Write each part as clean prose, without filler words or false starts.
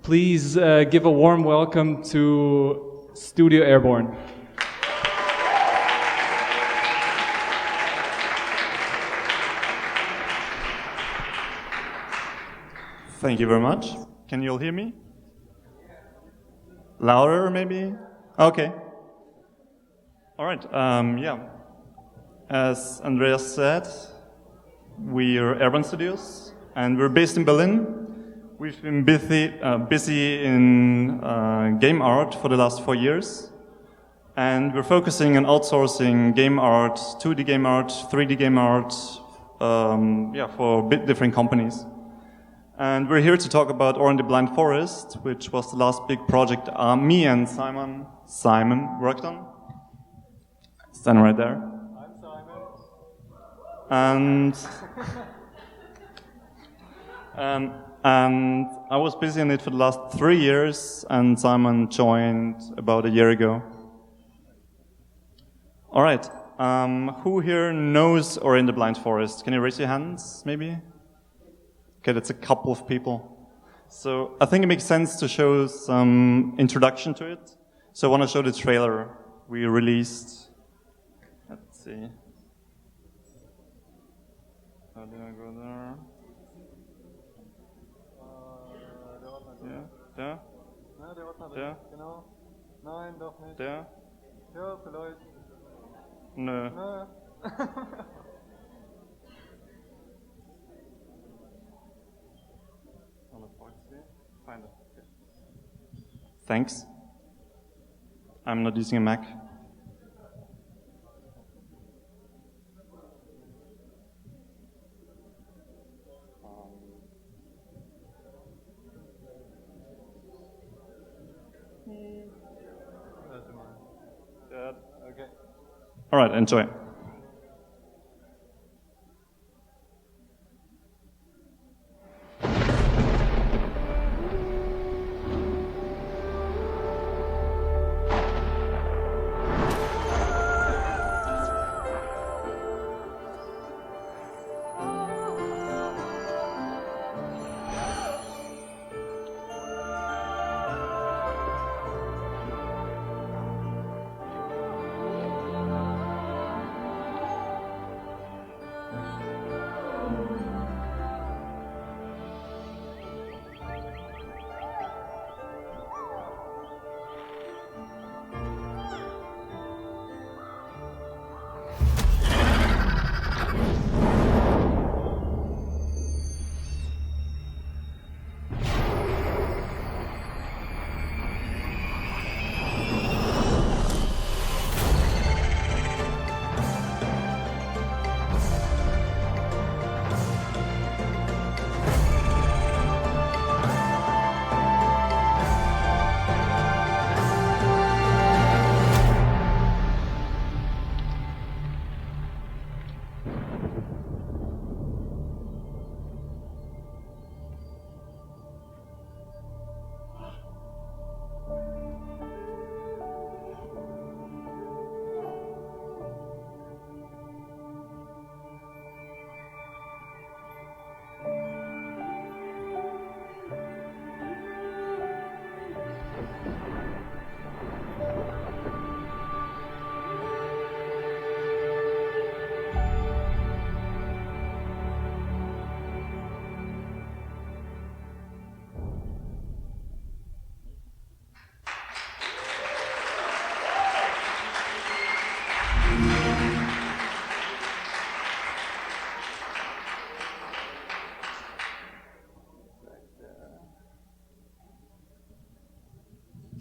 Please give a warm welcome to Studio Airborn. Thank you very much. Can you all hear me? Louder, maybe? Okay. All right. Yeah. As Andreas said, we are Airborn Studios, and we're based in Berlin. We've been busy in game art for the last 4 years, and we're focusing on outsourcing game art, 2D game art, 3D game art, for a bit different companies. And we're here to talk about Ori and the Blind Forest, which was the last big project me and Simon worked on. Standing right there. I'm Simon. And I was busy on it for the last 3 years, and Simon joined about a year ago. All right. Who here knows Ori and the Blind Forest? Can you raise your hands, maybe? Okay, that's a couple of people. So I think it makes sense to show some introduction to it. So I want to show the trailer we released. Let's see. How do I go there? Ja, der? Na, der Ordner drin. Der? Genau. Nein, doch nicht. Der? Ja, vielleicht. Nö. Na. Find it. Okay. Thanks. I'm not using a Mac. Okay. All right, enjoy.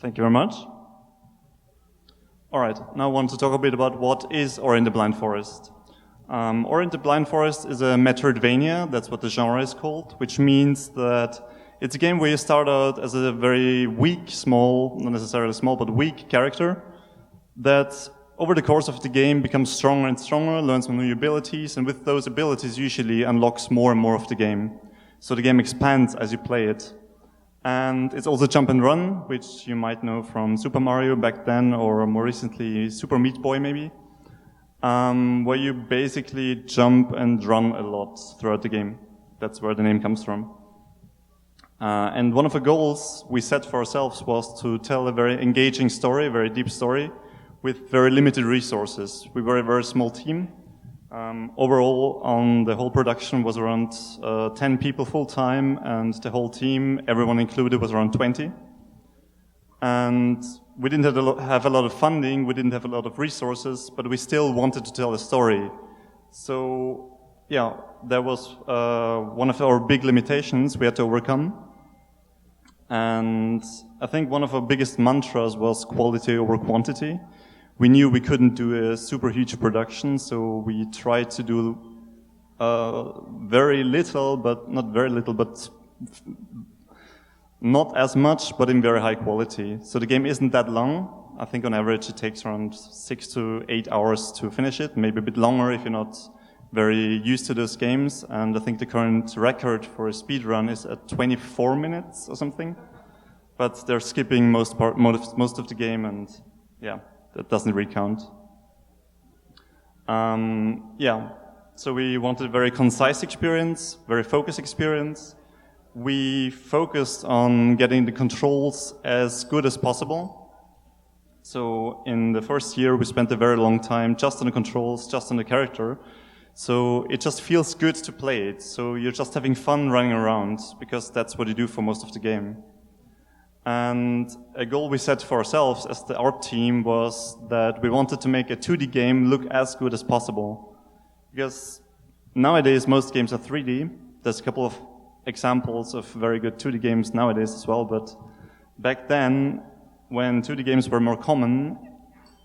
Thank you very much. All right, now I want to talk a bit about what is Ori and the Blind Forest. Ori and the Blind Forest is a Metroidvania, that's what the genre is called, which means that it's a game where you start out as a very weak, small, not necessarily small, but weak character that over the course of the game becomes stronger and stronger, learns some new abilities, and with those abilities usually unlocks more and more of the game. So the game expands as you play it. And it's also jump and run, which you might know from Super Mario back then, or more recently Super Meat Boy maybe, where you basically jump and run a lot throughout the game. That's where the name comes from. And one of the goals we set for ourselves was to tell a very engaging story, a very deep story, with very limited resources. We were a very small team. Overall, on the whole production was around 10 people full-time, and the whole team, everyone included, was around 20. And we didn't have a lot of funding, we didn't have a lot of resources, but we still wanted to tell a story. So, yeah, that was one of our big limitations we had to overcome. And I think one of our biggest mantras was quality over quantity. We knew we couldn't do a super huge production, so we tried to do very little, but not very little, but not as much, but in very high quality. So the game isn't that long. I think on average it takes around 6 to 8 hours to finish it, maybe a bit longer if you're not very used to those games. And I think the current record for a speed run is at 24 minutes or something. But they're skipping most of the game, and yeah, that doesn't really count. Yeah, so we wanted a very concise experience, very focused experience. We focused on getting the controls as good as possible. So in the first year, we spent a very long time just on the controls, just on the character. So it just feels good to play it. So you're just having fun running around, because that's what you do for most of the game. And a goal we set for ourselves as the art team was that we wanted to make a 2D game look as good as possible. Because nowadays, most games are 3D. There's a couple of examples of very good 2D games nowadays as well, but back then, when 2D games were more common,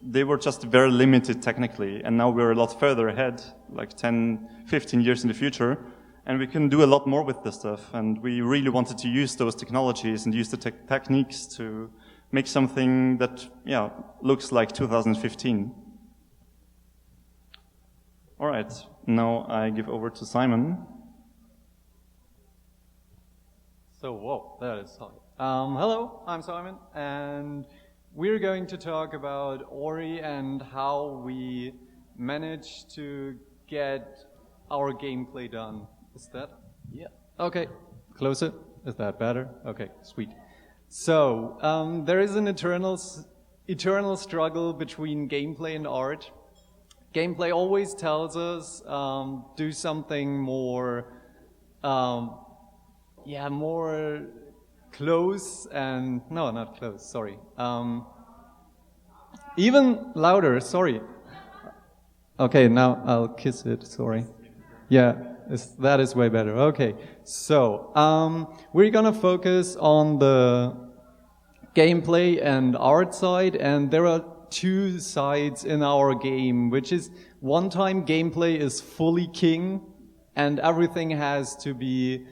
they were just very limited technically, and now we're a lot further ahead, like 10, 15 years in the future, and we can do a lot more with this stuff, and we really wanted to use those technologies and use the techniques to make something that, yeah, looks like 2015. All right, now I give over to Simon. So, whoa, that is hot. Hello, I'm Simon, and we're going to talk about Ori and how we managed to get our gameplay done. Is that? Yeah. Okay, closer. Is that better? Okay, sweet. So, there is an eternal struggle between gameplay and art. Gameplay always tells us, do something more, more close and, no, not close, sorry. Even louder, sorry. Okay, now I'll kiss it, sorry. Yeah, that is way better. Okay, so we're gonna focus on the gameplay and art side, and there are two sides in our game, which is one time gameplay is fully king and everything has to be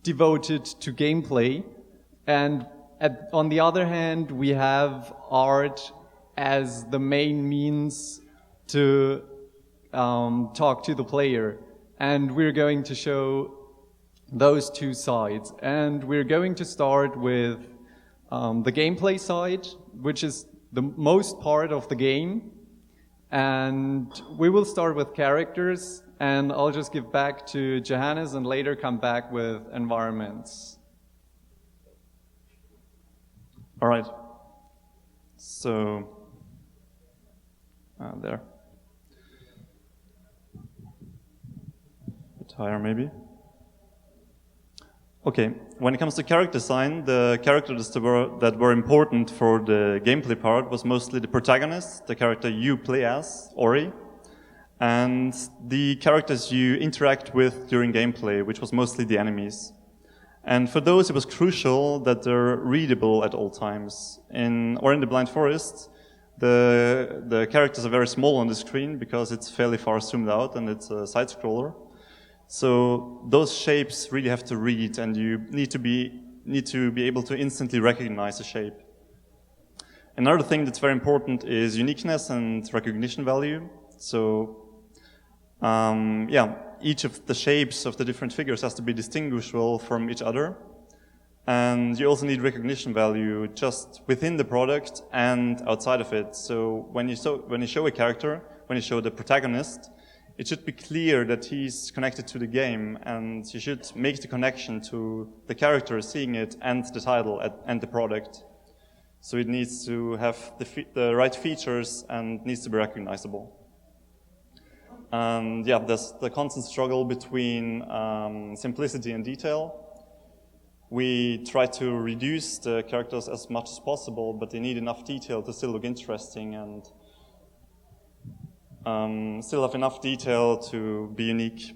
devoted to gameplay, and on the other hand we have art as the main means to talk to the player, and we're going to show those two sides. And we're going to start with the gameplay side, which is the most part of the game, and we will start with characters, and I'll just give back to Johannes and later come back with environments. All right. So, there. A bit higher, maybe. Okay, when it comes to character design, the characters that were important for the gameplay part was mostly the protagonist, the character you play as, Ori, and the characters you interact with during gameplay, which was mostly the enemies. And for those, it was crucial that they're readable at all times. In the Blind Forest, the characters are very small on the screen because it's fairly far zoomed out and it's a side-scroller. So those shapes really have to read, and you need to be able to instantly recognize a shape. Another thing that's very important is uniqueness and recognition value. So, each of the shapes of the different figures has to be distinguishable from each other. And you also need recognition value just within the product and outside of it. So when you show a character, when you show the protagonist, it should be clear that he's connected to the game, and you should make the connection to the character seeing it and the title and the product. So it needs to have the right features and needs to be recognizable. And yeah, there's the constant struggle between simplicity and detail. We try to reduce the characters as much as possible, but they need enough detail to still look interesting and still have enough detail to be unique.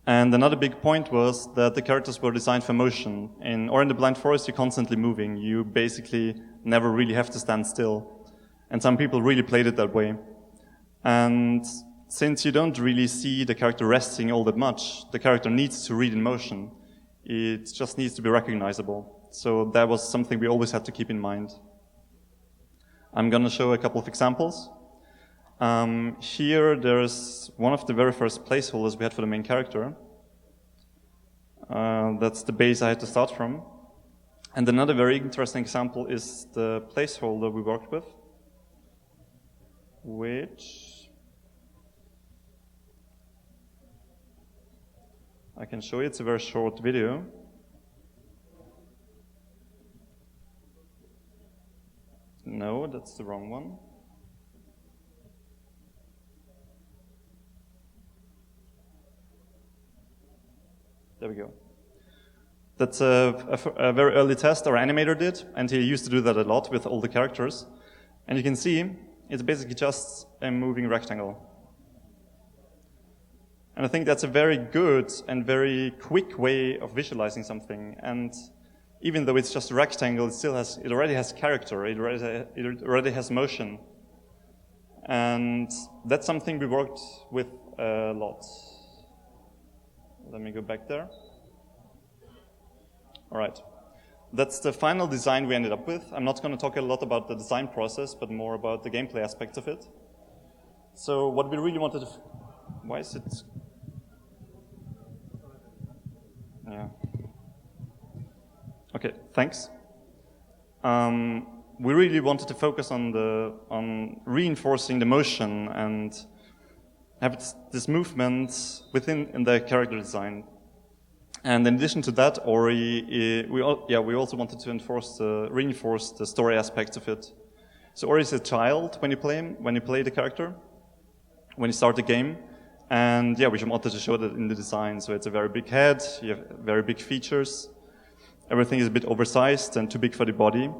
And another big point was that the characters were designed for motion. In the Blind Forest, you're constantly moving. You basically never really have to stand still. And some people really played it that way. And since you don't really see the character resting all that much, the character needs to read in motion. It just needs to be recognizable. So that was something we always had to keep in mind. I'm going to show a couple of examples. Here there's one of the very first placeholders we had for the main character. That's the base I had to start from. And another very interesting example is the placeholder we worked with, which I can show you. It's a very short video. No, that's the wrong one. There we go. That's a very early test our animator did, and he used to do that a lot with all the characters. And you can see it's basically just a moving rectangle. And I think that's a very good and very quick way of visualizing something. And even though it's just a rectangle, it already has character, it already has motion. And that's something we worked with a lot. Let me go back there. All right. That's the final design we ended up with. I'm not going to talk a lot about the design process, but more about the gameplay aspects of it. So what we really wanted to... Why is it... Yeah. Okay, thanks. We really wanted to focus on reinforcing the motion and have this movement in the character design. And in addition to that, we also wanted to reinforce the story aspects of it. So Ori is a child when you play the character, when you start the game. And yeah, we wanted to show that in the design. So it's a very big head, you have very big features. Everything is a bit oversized and too big for the body.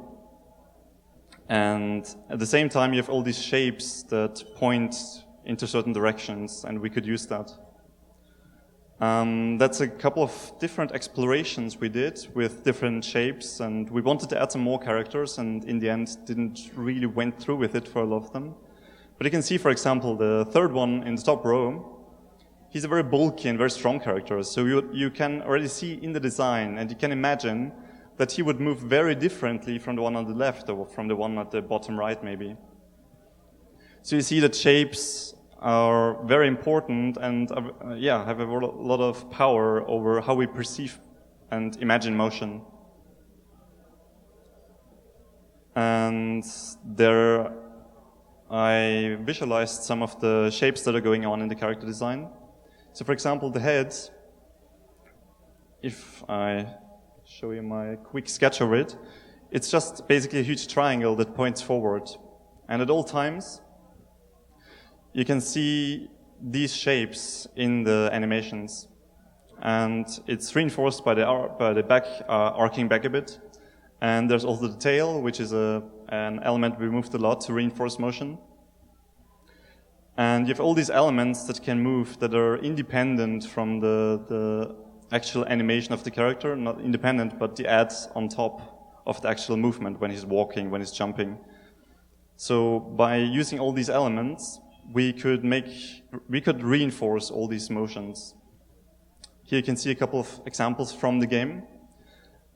And at the same time, you have all these shapes that point into certain directions, and we could use that. That's a couple of different explorations we did with different shapes, and we wanted to add some more characters, and in the end didn't really went through with it for a lot of them. But you can see, for example, the third one in the top row, he's a very bulky and very strong character, so you can already see in the design, and you can imagine that he would move very differently from the one on the left or from the one at the bottom right, maybe. So you see that shapes are very important and have a lot of power over how we perceive and imagine motion. And there I visualized some of the shapes that are going on in the character design. So for example, the head, if I show you my quick sketch of it, it's just basically a huge triangle that points forward. And at all times, you can see these shapes in the animations. And it's reinforced by the back, arcing back a bit. And there's also the tail, which is an element we moved a lot to reinforce motion. And you have all these elements that can move that are independent from the actual animation of the character, not independent, but the adds on top of the actual movement when he's walking, when he's jumping. So by using all these elements, we could reinforce all these motions. Here you can see a couple of examples from the game.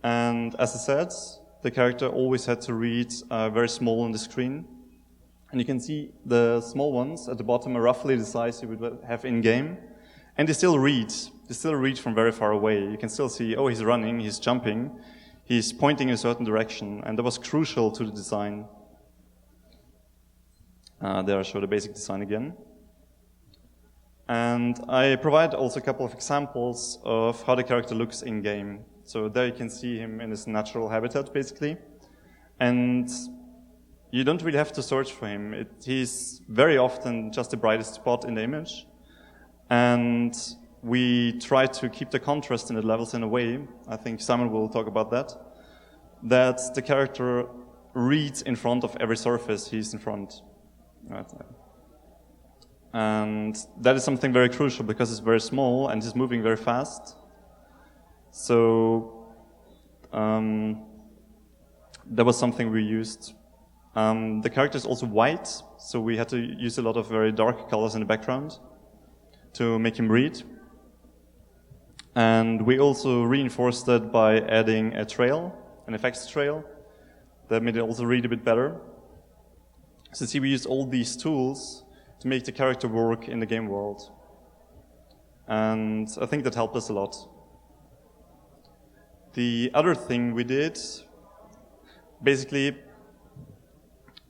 And as I said, the character always had to read very small on the screen. And you can see the small ones at the bottom are roughly the size you would have in-game. And they still read. They still read from very far away. You can still see, oh, he's running, he's jumping, he's pointing in a certain direction. And that was crucial to the design. There I show the basic design again. And I provide also a couple of examples of how the character looks in-game. So there you can see him in his natural habitat, basically. And you don't really have to search for him. He's very often just the brightest spot in the image. And we try to keep the contrast in the levels in a way, I think Simon will talk about that the character reads in front of every surface he's in front. Right. And that is something very crucial because it's very small and he's moving very fast. So that was something we used. The character is also white, so we had to use a lot of very dark colors in the background to make him read. And we also reinforced that by adding a trail, an effects trail, that made it also read a bit better. So see, we used all these tools to make the character work in the game world. And I think that helped us a lot. The other thing we did, basically,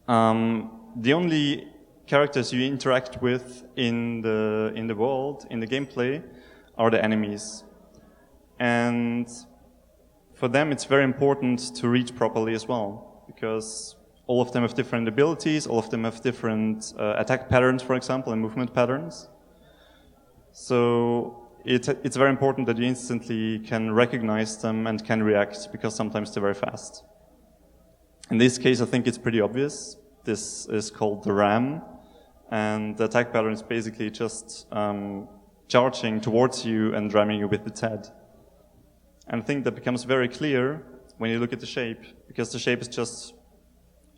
the only characters you interact with in the world, in the gameplay, are the enemies. And for them, it's very important to read properly as well, because all of them have different abilities, all of them have different attack patterns, for example, and movement patterns. So it's very important that you instantly can recognize them and can react, because sometimes they're very fast. In this case, I think it's pretty obvious. This is called the ram, and the attack pattern is basically just charging towards you and ramming you with its head. And I think that becomes very clear when you look at the shape, because the shape is just,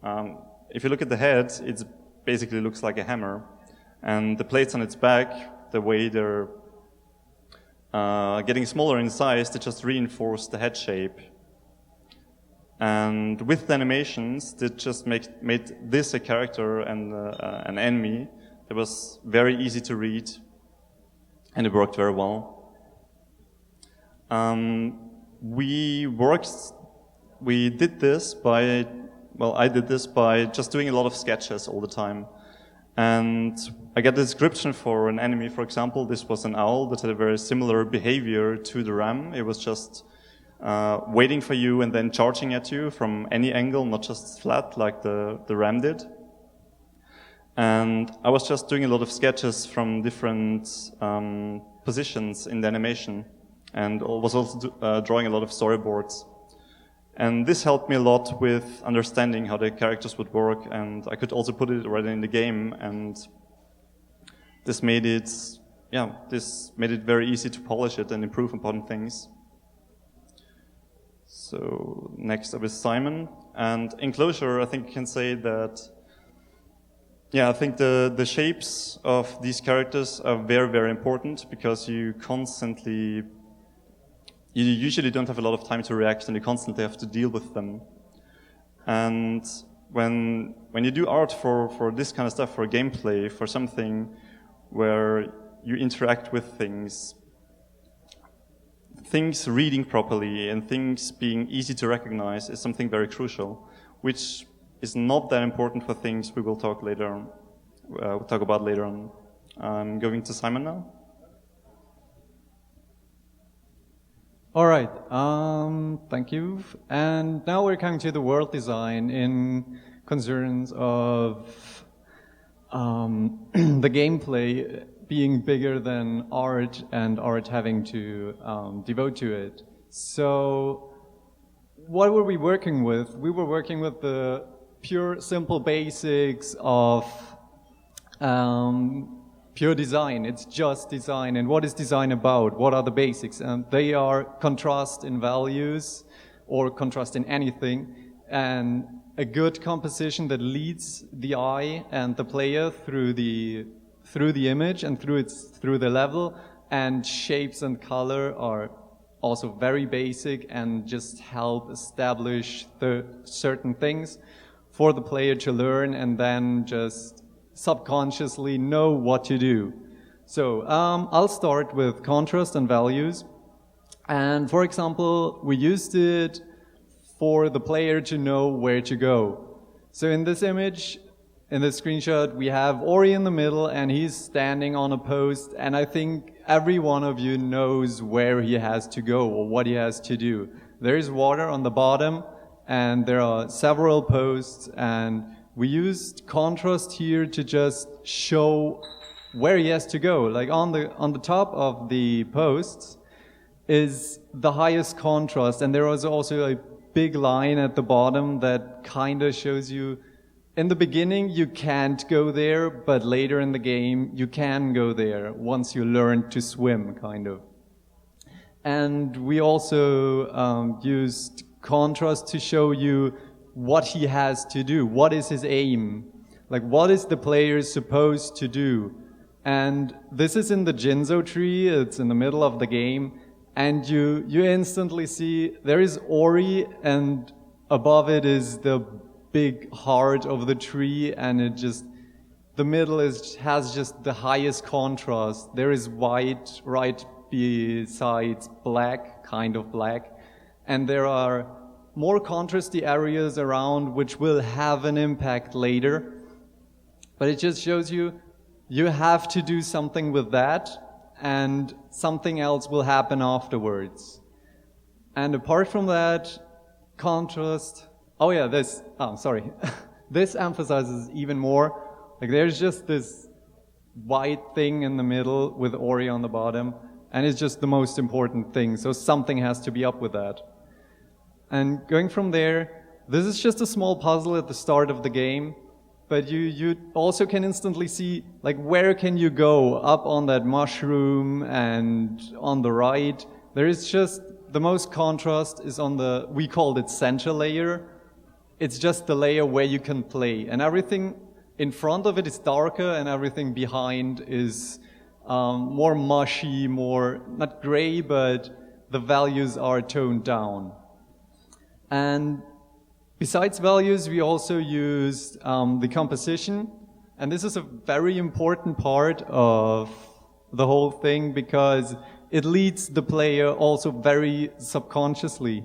if you look at the head, it basically looks like a hammer. And the plates on its back, the way they're getting smaller in size, they just reinforce the head shape. And with the animations, they just made this a character and an enemy that was very easy to read, and it worked very well. We did this by, well, I did this by just doing a lot of sketches all the time. And I got the description for an enemy, for example. This was an owl that had a very similar behavior to the ram. It was just waiting for you and then charging at you from any angle, not just flat like the ram did. And I was just doing a lot of sketches from different positions in the animation, and was also drawing a lot of storyboards. And this helped me a lot with understanding how the characters would work, and I could also put it already in the game, and this made it very easy to polish it and improve upon things. So next up is Simon. And in closure, I think I can say that, I think the shapes of these characters are very, very important, because you usually don't have a lot of time to react, and you constantly have to deal with them. And when you do art for this kind of stuff, for gameplay, for something where you interact with things reading properly and things being easy to recognize is something very crucial, which is not that important for things we will talk later on. We'll talk about later on. I'm going to Simon now. All right, thank you. And now we're coming to the world design in concerns of the gameplay being bigger than art and art having to devote to it. So what were we working with? We were working with the pure, simple basics of pure design. It's just design. And what is design about? What are the basics? And they are contrast in values or contrast in anything, and a good composition that leads the eye and the player through the image and through the level. And shapes and color are also very basic and just help establish the certain things for the player to learn and then just subconsciously know what to do. So I'll start with contrast and values. And for example, we used it for the player to know where to go. So in this image, in the screenshot, we have Ori in the middle, and he's standing on a post, and I think every one of you knows where he has to go or what he has to do. There is water on the bottom, and there are several posts, and we used contrast here to just show where he has to go. Like on the top of the posts is the highest contrast, and there was also a big line at the bottom that kind of shows you in the beginning you can't go there, but later in the game you can go there once you learn to swim, kind of. And we also used contrast to show you what he has to do, what is his aim, like what is the player supposed to do. And this is in the Jinzo tree, it's in the middle of the game, and you instantly see there is Ori, and above it is the big heart of the tree, and the middle has just the highest contrast. There is white right besides black, kind of black, and there are more contrasty areas around which will have an impact later. But it just shows you have to do something with that, and something else will happen afterwards. And apart from that, contrast, this emphasizes even more. Like there's just this white thing in the middle with Ori on the bottom, and it's just the most important thing, so something has to be up with that. And going from there, this is just a small puzzle at the start of the game, but you also can instantly see, like, where can you go up on that mushroom, and on the right. There is just, the most contrast is on we called it center layer. It's just the layer where you can play, and everything in front of it is darker, and everything behind is more mushy, more, not gray, but the values are toned down. And besides values, we also used the composition, and this is a very important part of the whole thing because it leads the player also very subconsciously.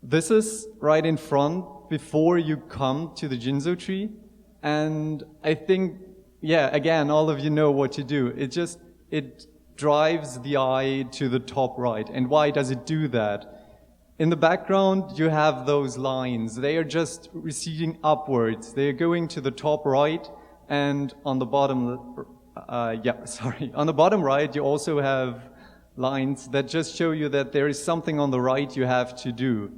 This is right in front before you come to the Jinzo tree, and I think, yeah, again, all of you know what to do. It drives the eye to the top right. And why does it do that? In the background, you have those lines. They are just receding upwards. They are going to the top right, and on the bottom, on the bottom right, you also have lines that just show you that there is something on the right you have to do.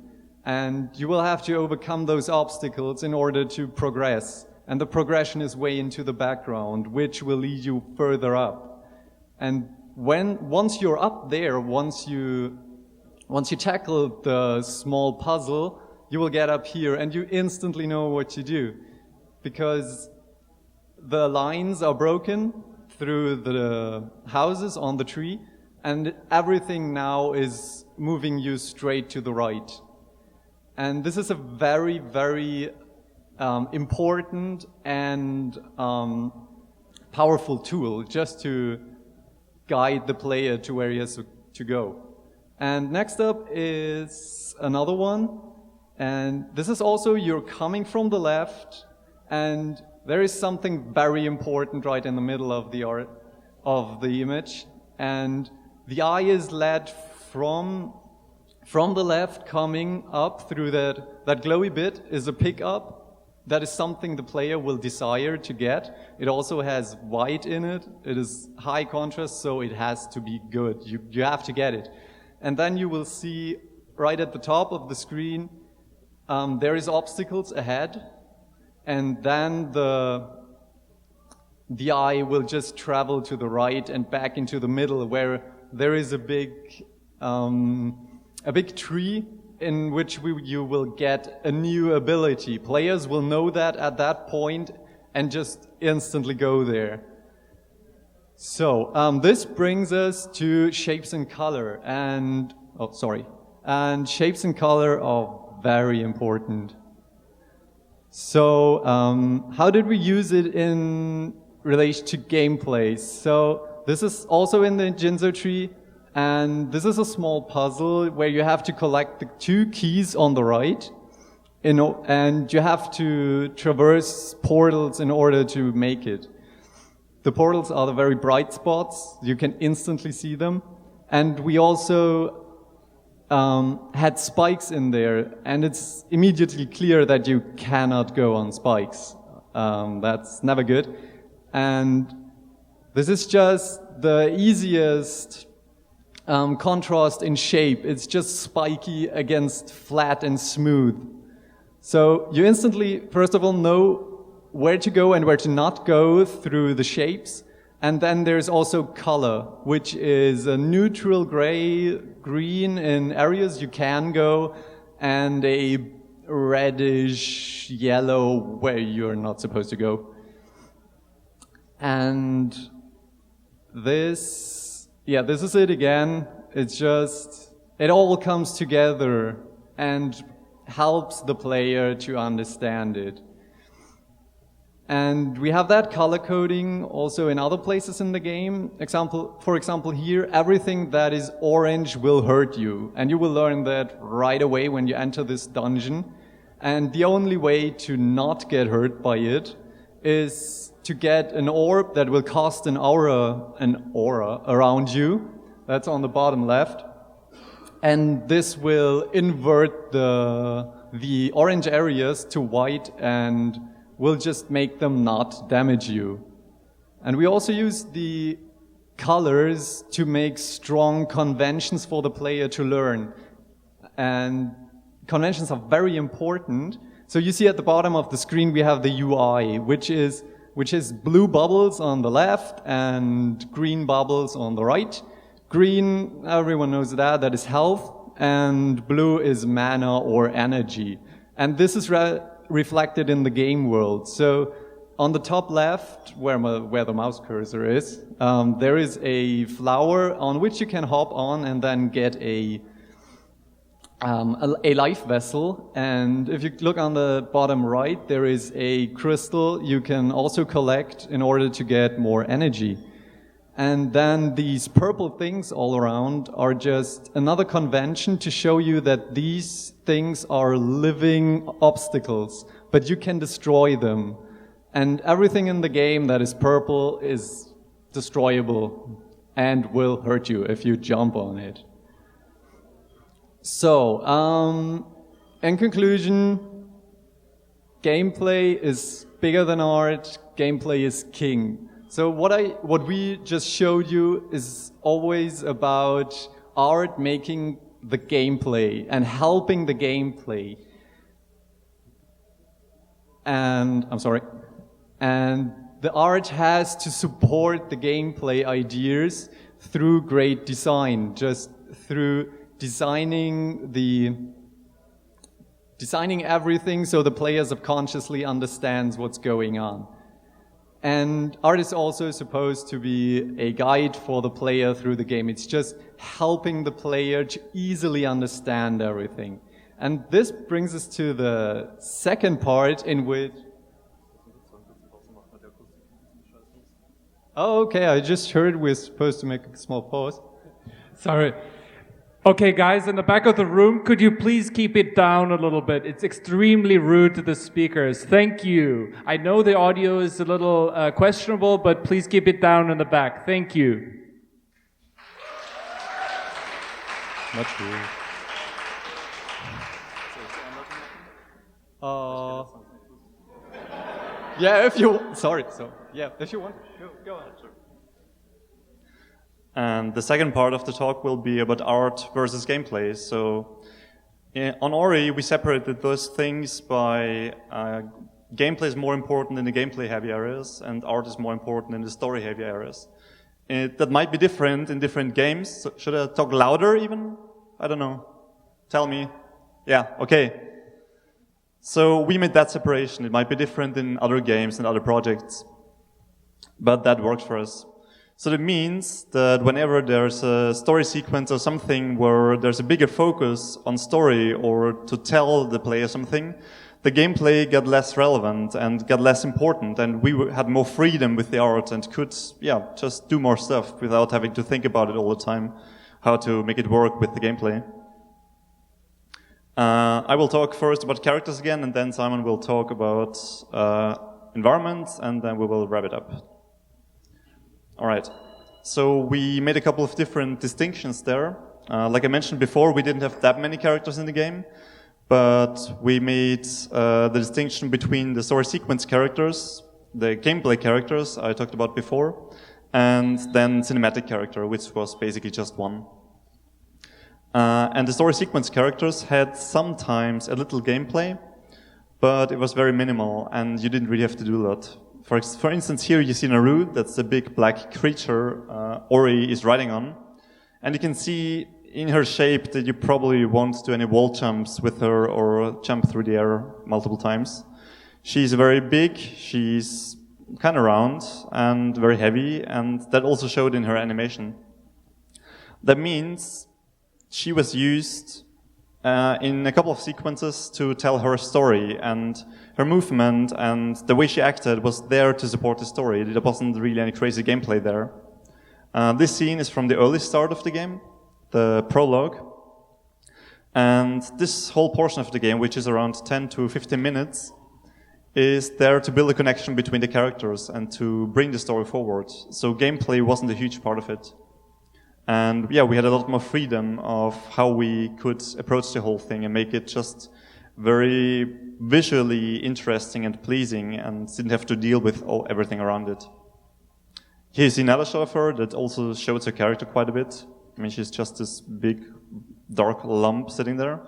And you will have to overcome those obstacles in order to progress. And the progression is way into the background, which will lead you further up. And once you're up there, once you tackle the small puzzle, you will get up here and you instantly know what to do, because the lines are broken through the houses on the tree, and everything now is moving you straight to the right. And this is a very, very important and powerful tool just to guide the player to where he has to go. And next up is another one, and this is also, you're coming from the left, and there is something very important right in the middle of the image, and the eye is led from the left, coming up through that glowy bit is a pickup. That is something the player will desire to get. It also has white in it. It is high contrast, so it has to be good. You have to get it. And then you will see right at the top of the screen, there is obstacles ahead, and then the eye will just travel to the right and back into the middle, where there is a big tree in which you will get a new ability. Players will know that at that point and just instantly go there. So this brings us to shapes and color, and shapes and color are very important. So how did we use it in relation to gameplay? So this is also in the Jinzo tree, and this is a small puzzle where you have to collect the 2 keys on the right, and you have to traverse portals in order to make it. The portals are the very bright spots. You can instantly see them. And we also had spikes in there, and it's immediately clear that you cannot go on spikes. That's never good. And this is just the easiest contrast in shape. It's just spiky against flat and smooth. So you instantly, first of all, know where to go and where to not go through the shapes. And then there's also color, which is a neutral gray, green in areas you can go, and a reddish yellow where you're not supposed to go. And this is it again. It's just, it all comes together and helps the player to understand it. And we have that color coding also in other places in the game. For example, here, everything that is orange will hurt you. And you will learn that right away when you enter this dungeon. And the only way to not get hurt by it is to get an orb that will cast an aura around you. That's on the bottom left. And this will invert the orange areas to white and will just make them not damage you. And we also use the colors to make strong conventions for the player to learn. And conventions are very important. So you see at the bottom of the screen we have the UI, which is blue bubbles on the left and green bubbles on the right. Green, everyone knows that is health, and blue is mana or energy. And this is reflected in the game world. So on the top left, where the mouse cursor is, there is a flower on which you can hop on and then get a life vessel. And if you look on the bottom right, there is a crystal you can also collect in order to get more energy. And then these purple things all around are just another convention to show you that these things are living obstacles, but you can destroy them. And everything in the game that is purple is destroyable and will hurt you if you jump on it. So, in conclusion, gameplay is bigger than art, gameplay is king. So what we just showed you is always about art making the gameplay and helping the gameplay. And the art has to support the gameplay ideas through great design, just through designing everything so the player subconsciously understands what's going on. And art is also supposed to be a guide for the player through the game. It's just helping the player to easily understand everything. And this brings us to the second part in which... Oh, okay, I just heard we're supposed to make a small pause. Sorry. Okay, guys, in the back of the room, could you please keep it down a little bit? It's extremely rude to the speakers. Thank you. I know the audio is a little questionable, but please keep it down in the back. Thank you. Much rude. Yeah, if you... Sorry, if you want. Go ahead. And the second part of the talk will be about art versus gameplay. So on Ori, we separated those things by gameplay is more important in the gameplay-heavy areas, and art is more important in the story-heavy areas. That might be different in different games. So should I talk louder even? I don't know. Tell me. Yeah, okay. So we made that separation. It might be different in other games and other projects, but that works for us. So that means that whenever there's a story sequence or something where there's a bigger focus on story or to tell the player something, the gameplay got less relevant and got less important, and we had more freedom with the art and could, just do more stuff without having to think about it all the time, how to make it work with the gameplay. I will talk first about characters again, and then Simon will talk about environments, and then we will wrap it up. All right. So we made a couple of different distinctions there. Like I mentioned before, we didn't have that many characters in the game, but we made the distinction between the story sequence characters, the gameplay characters I talked about before, and then cinematic character, which was basically just one. And the story sequence characters had sometimes a little gameplay, but it was very minimal, and you didn't really have to do a lot. For instance, here you see Naru, that's the big black creature Ori is riding on, and you can see in her shape that you probably won't do any wall jumps with her or jump through the air multiple times. She's very big, she's kind of round and very heavy, and that also showed in her animation. That means she was used in a couple of sequences to tell her story, and her movement and the way she acted was there to support the story. There wasn't really any crazy gameplay there. This scene is from the early start of the game, the prologue, and this whole portion of the game, which is around 10 to 15 minutes, is there to build a connection between the characters and to bring the story forward. So gameplay wasn't a huge part of it. And yeah, we had a lot more freedom of how we could approach the whole thing and make it just very visually interesting and pleasing, and didn't have to deal with everything around it. Here's another shot of her that also shows her character quite a bit. I mean, she's just this big, dark lump sitting there.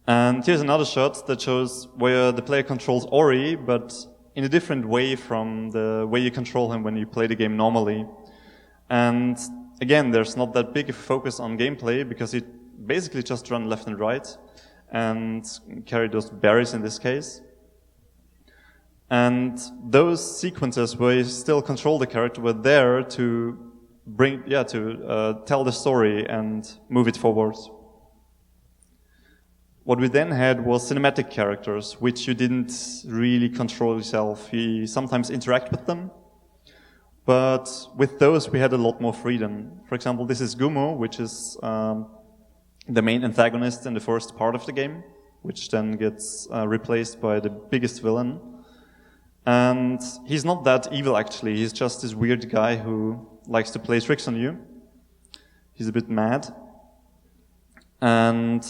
And here's another shot that shows where the player controls Ori, but in a different way from the way you control him when you play the game normally. And again, there's not that big a focus on gameplay because you basically just run left and right and carry those berries in this case. And those sequences where you still control the character were there to tell the story and move it forward. What we then had was cinematic characters, which you didn't really control yourself. You sometimes interact with them. But with those, we had a lot more freedom. For example, this is Gumo, which is the main antagonist in the first part of the game, which then gets replaced by the biggest villain. And he's not that evil, actually. He's just this weird guy who likes to play tricks on you. He's a bit mad. And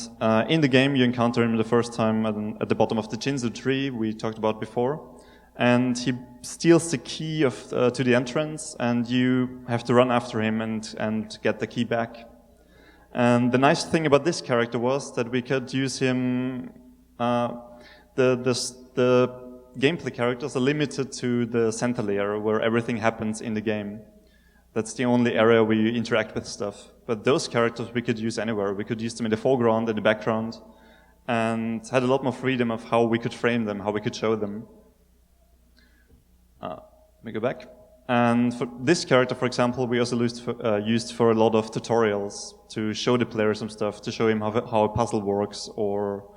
in the game, you encounter him the first time at the bottom of the Jinzu tree we talked about before. And he steals the key to the entrance, and you have to run after him and get the key back. And the nice thing about this character was that we could use him. The gameplay characters are limited to the center layer where everything happens in the game. That's the only area where you interact with stuff. But those characters we could use anywhere. We could use them in the foreground, in the background, and had a lot more freedom of how we could frame them, how we could show them. Let me go back. And for this character, for example, we also used for a lot of tutorials to show the player some stuff, to show him how a puzzle works or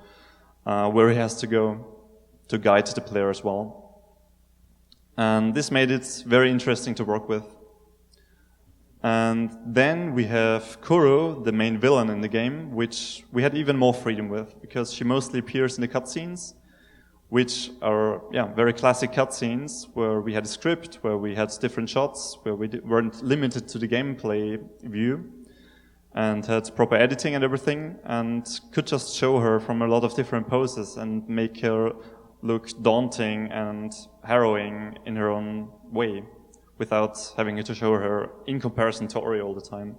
where he has to go, to guide the player as well. And this made it very interesting to work with. And then we have Kuro, the main villain in the game, which we had even more freedom with, because she mostly appears in the cutscenes, which are very classic cutscenes where we had a script, where we had different shots, where we weren't limited to the gameplay view, and had proper editing and everything, and could just show her from a lot of different poses and make her look daunting and harrowing in her own way, without having to show her in comparison to Ori all the time.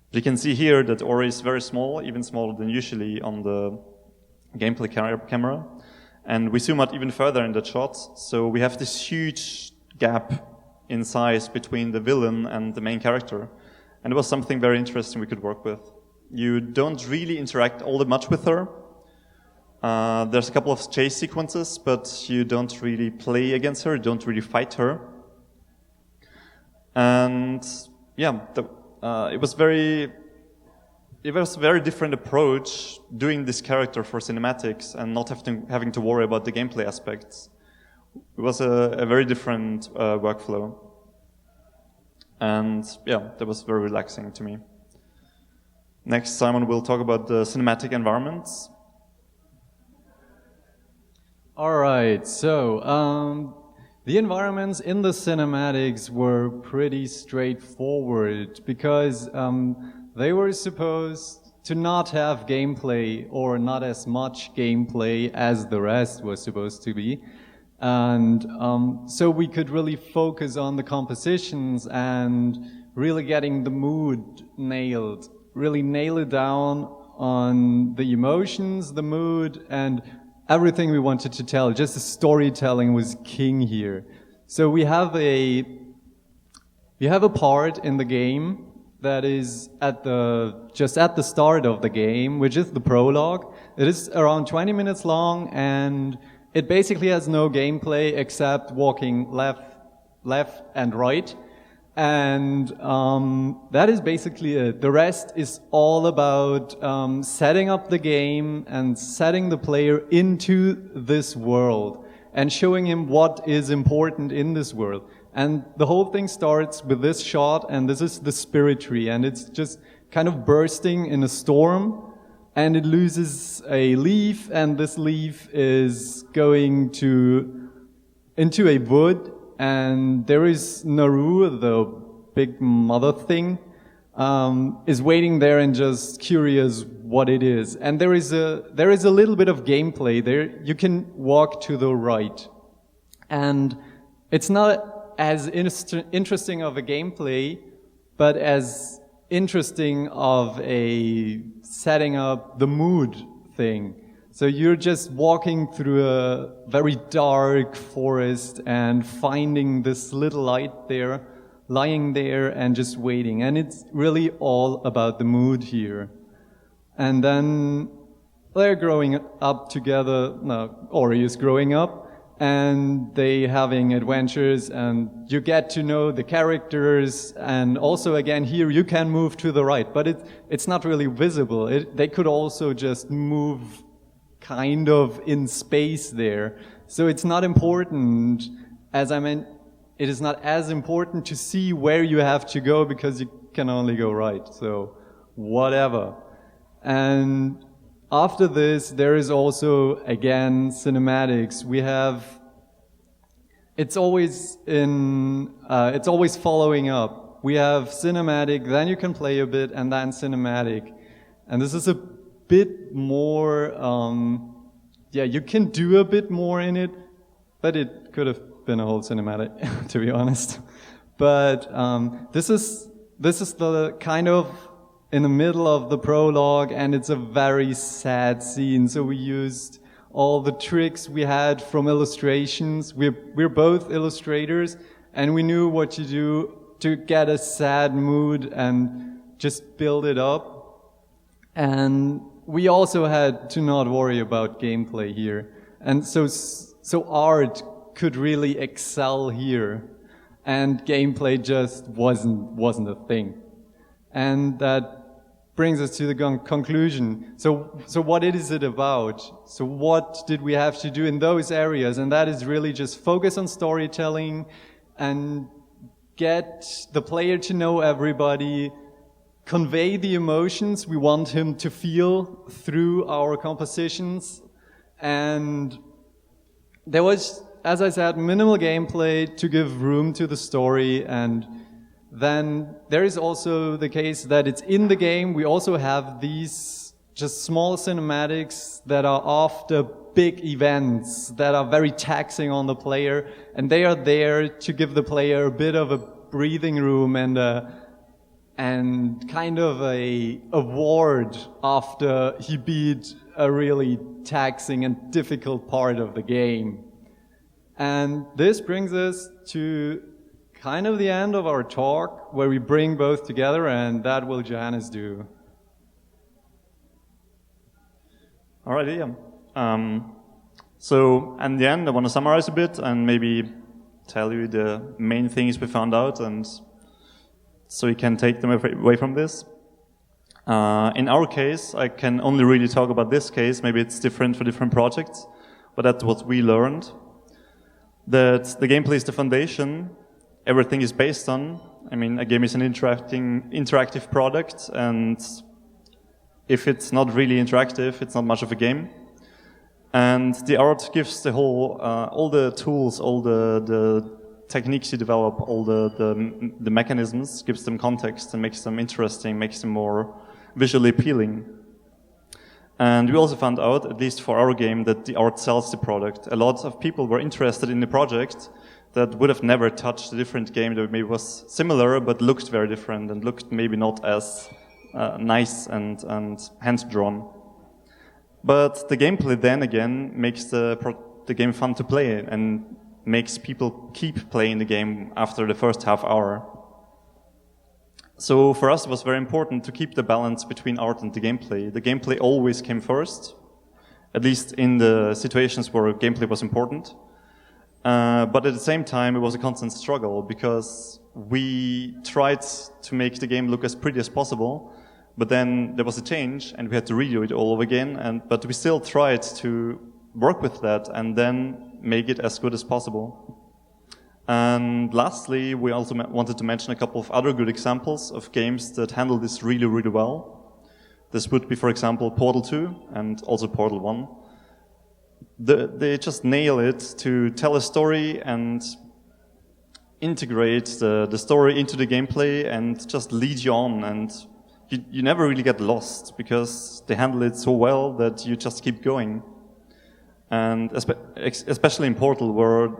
But you can see here that Ori is very small, even smaller than usually on the gameplay camera. And we zoom out even further in that shot, so we have this huge gap in size between the villain and the main character. And it was something very interesting we could work with. You don't really interact all that much with her. There's a couple of chase sequences, but you don't really play against her, you don't really fight her. And it was a very different approach doing this character for cinematics and not having to worry about the gameplay aspects. It was a very different workflow. And that was very relaxing to me. Next, Simon will talk about the cinematic environments. All right, so the environments in the cinematics were pretty straightforward because they were supposed to not have gameplay or not as much gameplay as the rest was supposed to be. And so we could really focus on the compositions and really getting the mood nailed, really nail it down on the emotions, the mood, and everything we wanted to tell. Just the storytelling was king here. So we have a part in the game that is just at the start of the game, which is the prologue. It is around 20 minutes long, and it basically has no gameplay except walking left and right. And that is basically it. The rest is all about setting up the game and setting the player into this world and showing him what is important in this world. And the whole thing starts with this shot, and this is the spirit tree, and it's just kind of bursting in a storm, and it loses a leaf, and this leaf is going into a wood. And there is Naru, the big mother thing, is waiting there and just curious what it is. And there is a little bit of gameplay there. You can walk to the right. And it's not as interesting of a gameplay, but as interesting of a setting up the mood thing. So you're just walking through a very dark forest and finding this little light there, lying there and just waiting. And it's really all about the mood here. And then they're growing up together, Ori is growing up, and they having adventures, and you get to know the characters. And also again here you can move to the right, but it's not really visible. They could also just move kind of in space there. So it's not important, as I meant, it is not as important to see where you have to go because you can only go right. So whatever. And after this, there is also, again, cinematics. We have, it's always following up. We have cinematic, then you can play a bit, and then cinematic. And this is a bit more, you can do a bit more in it, but it could have been a whole cinematic, to be honest. But this is the kind of in the middle of the prologue, and it's a very sad scene. So we used all the tricks we had from illustrations. We're both illustrators, and we knew what to do to get a sad mood and just build it up. And we also had to not worry about gameplay here. And so art could really excel here, and gameplay just wasn't a thing. And that brings us to the conclusion. So what is it about? So what did we have to do in those areas? And that is really just focus on storytelling and get the player to know everybody, convey the emotions we want him to feel through our compositions. And there was, as I said, minimal gameplay to give room to the story. And then there is also the case that it's in the game. We also have these just small cinematics that are after big events that are very taxing on the player, and they are there to give the player a bit of a breathing room and kind of a award after he beat a really taxing and difficult part of the game. And this brings us to kind of the end of our talk, where we bring both together, and that will Johannes do. Alright, yeah. So, in the end, I want to summarize a bit and maybe tell you the main things we found out, and so you can take them away from this. In our case, I can only really talk about this case. Maybe it's different for different projects, but that's what we learned. That the gameplay is the foundation everything is based on. I mean, a game is an interactive product, and if it's not really interactive, it's not much of a game. And the art gives the whole, all the tools, all the techniques you develop, all the mechanisms, gives them context and makes them interesting, makes them more visually appealing. And we also found out, at least for our game, that the art sells the product. A lot of people were interested in the project that would have never touched a different game that maybe was similar but looked very different and looked maybe not as nice and hand-drawn. But the gameplay then again makes the game fun to play and makes people keep playing the game after the first half hour. So for us it was very important to keep the balance between art and the gameplay. The gameplay always came first, at least in the situations where gameplay was important. But at the same time it was a constant struggle because we tried to make the game look as pretty as possible, but then there was a change and we had to redo it all over again, but we still tried to work with that and then make it as good as possible. And lastly, we also wanted to mention a couple of other good examples of games that handle this really, really well. This would be, for example, Portal 2 and also Portal 1. They just nail it to tell a story and integrate the story into the gameplay and just lead you on, and you never really get lost because they handle it so well that you just keep going. And especially in Portal, where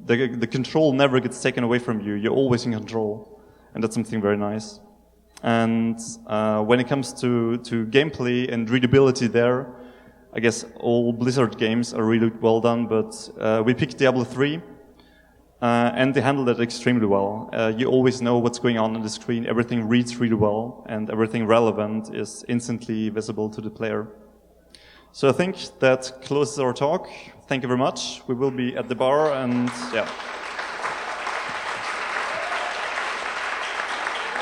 the control never gets taken away from you. You're always in control, and that's something very nice. And when it comes to gameplay and readability there, I guess all Blizzard games are really well done, but we picked Diablo 3, and they handle that extremely well. You always know what's going on the screen, everything reads really well, and everything relevant is instantly visible to the player. So I think that closes our talk. Thank you very much. We will be at the bar, and yeah.